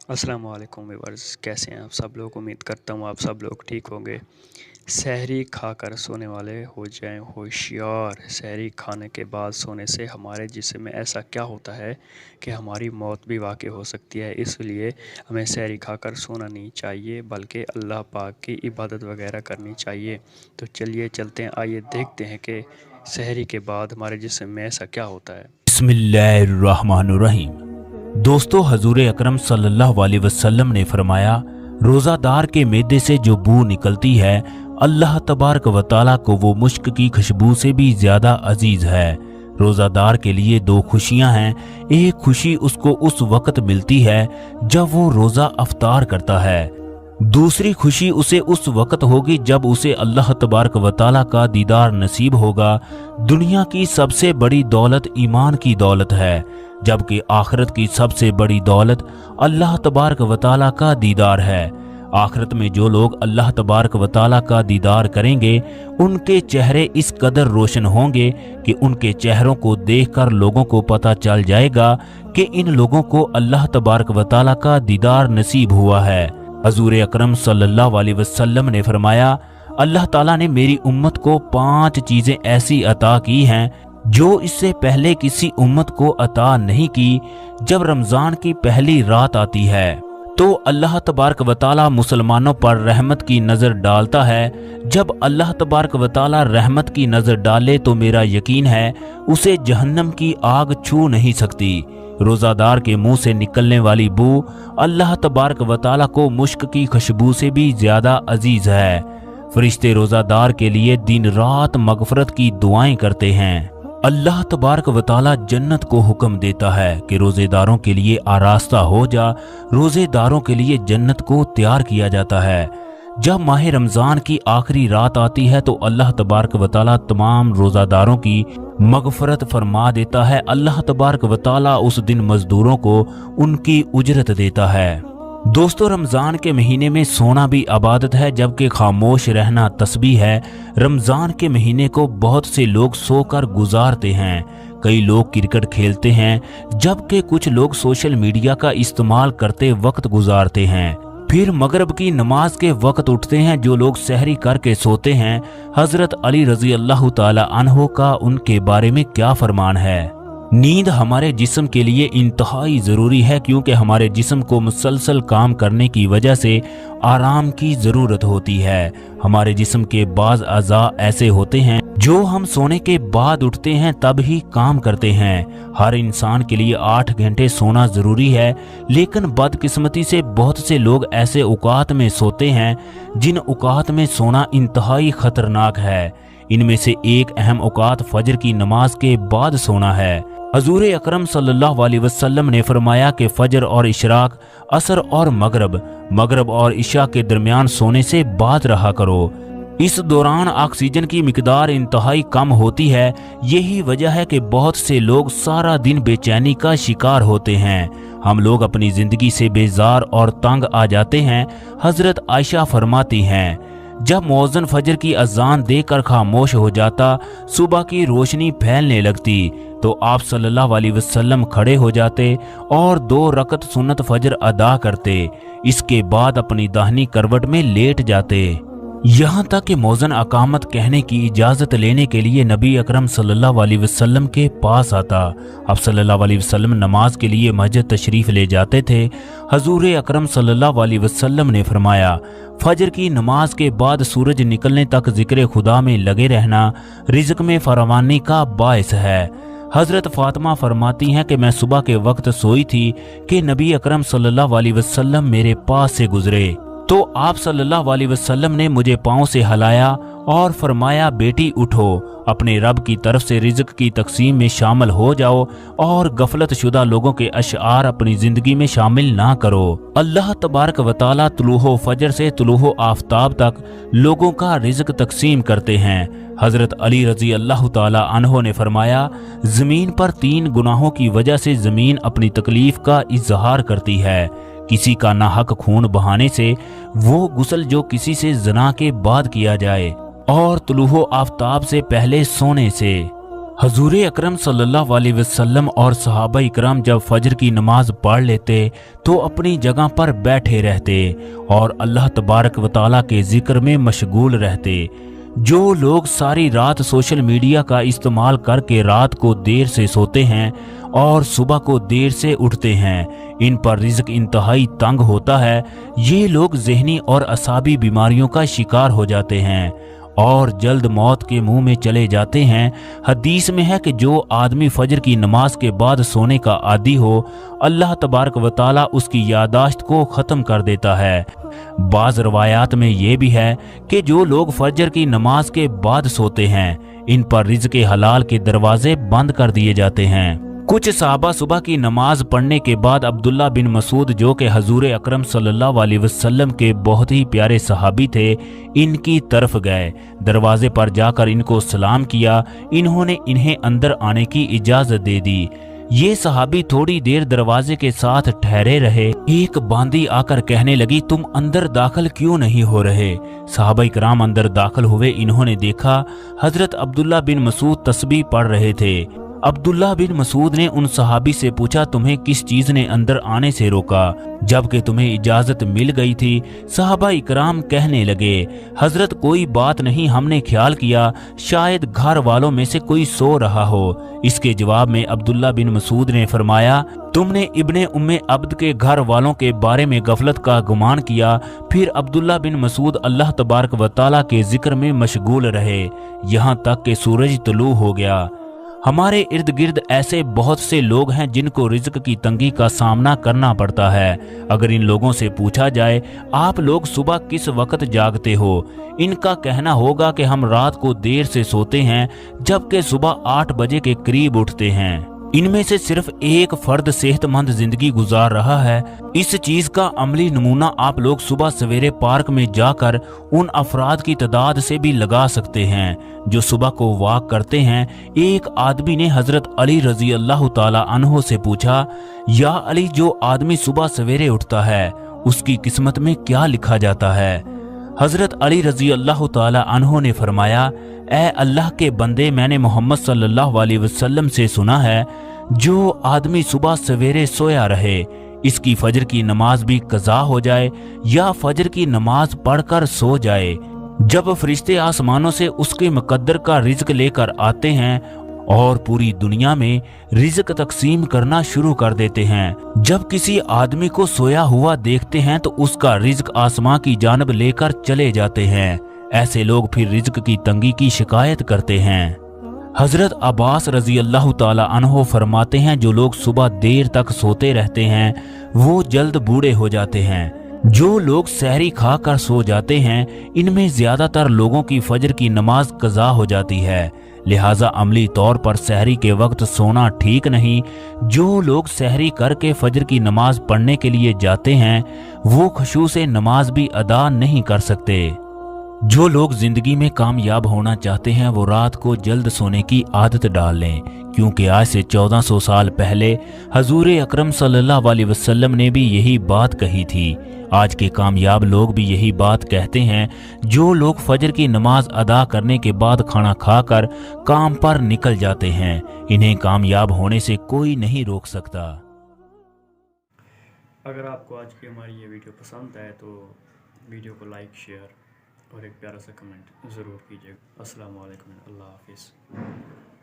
अस्सलाम वालेकुम व्यूअर्स, कैसे हैं आप सब लोग। उम्मीद करता हूँ आप सब लोग ठीक होंगे। सहरी खाकर सोने वाले हो जाएं होशियार। सहरी खाने के बाद सोने से हमारे जिस्म में ऐसा क्या होता है कि हमारी मौत भी वाक़ई हो सकती है। इसलिए हमें सहरी खाकर सोना नहीं चाहिए, बल्कि अल्लाह पाक की इबादत वगैरह करनी चाहिए। तो चलिए चलते हैं, आइए देखते हैं कि सहरी के बाद हमारे जिस्म में ऐसा क्या होता है। बिस्मिल्लाहिर्रहमानुर्रहीम। दोस्तों, हजूर अकरम सल्लल्लाहु अलैहि वसल्लम ने फरमाया, रोज़ादार के मैदे से जो बू निकलती है अल्लाह तबारक व तआला को वो मुश्क की खुशबू से भी ज्यादा अजीज है। रोज़ादार के लिए दो खुशियां हैं। एक खुशी उसको उस वक्त मिलती है जब वो रोज़ा अफ्तार करता है, दूसरी खुशी उसे उस वक्त होगी जब उसे अल्लाह तबारक व तआला का दीदार नसीब होगा। दुनिया की सबसे बड़ी दौलत ईमान की दौलत है, जबकि आखिरत की सबसे बड़ी दौलत अल्लाह तबारक व तआला का दीदार है। आखिरत में जो लोग अल्लाह तबारक व तआला का दीदार करेंगे उनके चेहरे इस कदर रोशन होंगे कि उनके चेहरों को देखकर लोगों को पता चल जाएगा कि इन लोगों को अल्लाह तबारक व तआला का दीदार नसीब हुआ है। हजूर अकरम सल्लल्लाहु अलैहि वसल्लम ने फरमाया, अल्लाह ताला ने मेरी उम्मत को 5 चीजें ऐसी अता की हैं जो इससे पहले किसी उम्मत को अता नहीं की। जब रमजान की पहली रात आती है तो अल्लाह तबारक व तआला मुसलमानों पर रहमत की नज़र डालता है। जब अल्लाह तबारक व तआला रहमत की नज़र डाले तो मेरा यकीन है उसे जहन्नम की आग छू नहीं सकती। रोज़ादार के मुंह से निकलने वाली बू अल्लाह तबारक व तआला को मुश्क की खुशबू से भी ज्यादा अजीज है। फरिश्ते रोज़ादार के लिए दिन रात मगफरत की दुआएं करते हैं। अल्लाह तबारक व तआला जन्नत को हुक्म देता है कि रोजेदारों के लिए आरास्ता हो जा। रोजेदारों के लिए जन्नत को तैयार किया जाता है। जब माह रमजान की आखिरी रात आती है तो अल्लाह तबारक व तआला तमाम रोजादारों की मगफरत फरमा देता है। अल्लाह तबारक व तआला उस दिन मजदूरों को उनकी उजरत देता है। दोस्तों, रमजान के महीने में सोना भी इबादत है, जबकि खामोश रहना तस्बीह है। रमजान के महीने को बहुत से लोग सोकर गुजारते हैं। कई लोग क्रिकेट खेलते हैं, जबकि कुछ लोग सोशल मीडिया का इस्तेमाल करते वक्त गुजारते हैं। फिर मगरिब की नमाज के वक्त उठते हैं। जो लोग सहरी करके सोते हैं, हजरत अली रजी अल्लाह ताला अन्हो का उनके बारे में क्या फरमान है। नींद हमारे जिस्म के लिए इंतहाई ज़रूरी है, क्योंकि हमारे जिस्म को मुसलसल काम करने की वजह से आराम की ज़रूरत होती है। हमारे जिस्म के बाज़ अज़ा ऐसे होते हैं जो हम सोने के बाद उठते हैं तब ही काम करते हैं। हर इंसान के लिए 8 घंटे सोना ज़रूरी है, लेकिन बदकिस्मती से बहुत से लोग ऐसे औकात में सोते हैं जिन औकात में सोना इंतहाई ख़तरनाक है। इनमें से एक अहम औकात फजर की नमाज के बाद सोना है। हजूर अकरम सल्लल्लाहु अलैहि वसल्लम ने फरमाया कि फजर और इशराक, असर और मगरब और इशा के दरमियान सोने से बाद रहा करो। इस दौरान ऑक्सीजन की मिकदार इंतहाई कम होती है। यही वजह है कि बहुत से लोग सारा दिन बेचैनी का शिकार होते हैं। हम लोग अपनी जिंदगी से बेजार और तंग आ जाते हैं। हजरत आयशा फरमाती हैं, जब मौज़िन फजर की अजान देकर खामोश हो जाता, सुबह की रोशनी फैलने लगती तो आप सल्लल्लाहु अलैहि वसल्लम खड़े हो जाते और 2 रकत सुन्नत फजर अदा करते। इसके बाद अपनी दाहिनी करवट में लेट जाते। यहाँ तक कि मौज़िन अकामत कहने की इजाज़त लेने के लिए नबी अकरम सल्लल्लाहु अलैहि वसल्लम के पास आता। अब सल्लल्लाहु अलैहि वसल्लम नमाज के लिए मस्जिद तशरीफ़ ले जाते थे। हजूर अकरम सल्लल्लाहु अलैहि वसल्लम ने फरमाया, फजर की नमाज के बाद सूरज निकलने तक जिक्र खुदा में लगे रहना रिज़्क में फरावानी का बायस है। हजरत फातिमा फरमाती हैं कि मैं सुबह के वक्त सोई थी कि नबी अकरम सल्लल्लाहु अलैहि वसल्लम मेरे पास से गुजरे तो आप सल्लल्लाहु अलैहि वसल्लम ने मुझे पांव से हिलाया और फरमाया, बेटी उठो, अपने रब की तरफ से रिज़्क की तकसीम में शामिल हो जाओ और गफलत शुदा लोगों के अशआर अपनी जिंदगी में शामिल ना करो। अल्लाह तबारक व तआला तुलूहो फजर से तुलूहो आफ्ताब तक लोगों का रिज़्क तकसीम करते हैं। हजरत अली रजी अल्लाह ताला अन्हो ने फरमाया, जमीन पर 3 गुनाहों की वजह से जमीन अपनी तकलीफ का इजहार करती है। किसी का नाहक खून बहाने से, वो गुस्ल जो किसी से जना के बाद किया जाए, और तुलूहो आफ्ताब से पहले सोने से। हजूर अकरम सल्लल्लाहु अलैहि वसल्लम और सहाबा इकराम जब फजर की नमाज पढ़ लेते तो अपनी जगह पर बैठे रहते और अल्लाह तबारक व तआला के जिक्र में मशगूल रहते। जो लोग सारी रात सोशल मीडिया का इस्तेमाल करके रात को देर से सोते हैं और सुबह को देर से उठते हैं, इन पर रिज़्क इंतहाई तंग होता है। ये लोग ज़हनी और असाबी बीमारियों का शिकार हो जाते हैं और जल्द मौत के मुंह में चले जाते हैं। हदीस में है कि जो आदमी फजर की नमाज के बाद सोने का आदी हो, अल्लाह तबारक व तआला उसकी यादाश्त को ख़त्म कर देता है। बाज़ रवायात में ये भी है कि जो लोग फजर की नमाज के बाद सोते हैं, इन पर रिज़्क हलाल के दरवाजे बंद कर दिए जाते हैं। कुछ सहाबा सुबह की नमाज पढ़ने के बाद अब्दुल्ला बिन मसूद, जो कि हजूर अकरम सल्लल्लाहु अलैहि वसल्लम के बहुत ही प्यारे सहाबी थे, इनकी तरफ गए। दरवाजे पर जाकर इनको सलाम किया। इन्होंने इन्हें अंदर आने की इजाजत दे दी। ये सहाबी थोड़ी देर दरवाजे के साथ ठहरे रहे। एक बांदी आकर कहने लगी, तुम अंदर दाखिल क्यों नहीं हो रहे? सहाबा इकराम अंदर दाखिल हुए। इन्होंने देखा हजरत अब्दुल्ला बिन मसूद तस्बीह पढ़ रहे थे। अब्दुल्ला बिन मसूद ने उन सहाबी से पूछा, तुम्हें किस चीज ने अंदर आने से रोका जबकि तुम्हें इजाजत मिल गई थी? सहाबा इकराम कहने लगे, हजरत कोई बात नहीं, हमने ख्याल किया शायद घर वालों में से कोई सो रहा हो। इसके जवाब में अब्दुल्ला बिन मसूद ने फरमाया, तुमने इब्ने उम्मे अब्द के घर वालों के बारे में गफलत का गुमान किया। फिर अब्दुल्ला बिन मसूद अल्लाह तबारक व तआला के जिक्र में मशगूल रहे यहाँ तक कि सूरज तुलू हो गया। हमारे इर्द गिर्द ऐसे बहुत से लोग हैं जिनको रिज़्क की तंगी का सामना करना पड़ता है। अगर इन लोगों से पूछा जाए, आप लोग सुबह किस वक्त जागते हो? इनका कहना होगा कि हम रात को देर से सोते हैं जबकि सुबह 8 बजे के करीब उठते हैं। इनमें से सिर्फ एक फर्द सेहतमंद जिंदगी गुजार रहा है। इस चीज का अमली नमूना आप लोग सुबह सवेरे पार्क में जाकर उन अफराद की तादाद से भी लगा सकते हैं जो सुबह को वॉक करते हैं। एक आदमी ने हजरत अली रजी अल्लाह ताला अन्हो से पूछा, या अली, जो आदमी सुबह सवेरे उठता है उसकी किस्मत में क्या लिखा जाता है? हजरत अली रजी अल्लाह ताला अन्हो ने फरमाया, ए अल्लाह के बंदे, मैंने मोहम्मद सल्लल्लाहु अलैहि वसल्लम से सुना है, जो आदमी सुबह सवेरे सोया रहे, इसकी फजर की नमाज भी कज़ा हो जाए या फजर की नमाज पढ़कर सो जाए। जब फरिश्ते आसमानों से उसके मुकद्दर का रिज़्क लेकर आते हैं और पूरी दुनिया में रिज़्क तकसीम करना शुरू कर देते हैं, जब किसी आदमी को सोया हुआ देखते हैं तो उसका रिज़्क आसमां की जानब लेकर चले जाते हैं। ऐसे लोग फिर रिज़्क की तंगी की शिकायत करते हैं। हजरत अब्बास रजी अल्लाह ताला अन्हो फरमाते हैं, जो लोग सुबह देर तक सोते रहते हैं वो जल्द बूढ़े हो जाते हैं। जो लोग सहरी खा कर सो जाते हैं, इनमें ज्यादातर लोगों की फजर की नमाज कज़ा हो जाती है। लिहाजा अमली तौर पर सहरी के वक्त सोना ठीक नहीं। जो लोग सहरी करके फजर की नमाज पढ़ने के लिए जाते हैं वो खुशू से नमाज भी अदा नहीं कर सकते। जो लोग जिंदगी में कामयाब होना चाहते हैं वो रात को जल्द सोने की आदत डाल लें, क्योंकि आज से 1400 साल पहले हजूर अकरम सल्लल्लाहु अलैहि वसल्लम ने भी यही बात कही थी। आज के कामयाब लोग भी यही बात कहते हैं। जो लोग फजर की नमाज अदा करने के बाद खाना खाकर काम पर निकल जाते हैं, इन्हें कामयाब होने से कोई नहीं रोक सकता। अगर आपको आज की हमारी ये वीडियो पसंद आए तो वीडियो को लाइक, शेयर और एक प्यारा सा कमेंट ज़रूर कीजिएगा। अस्सलाम वालेकुम, अल्लाह हाफिज़।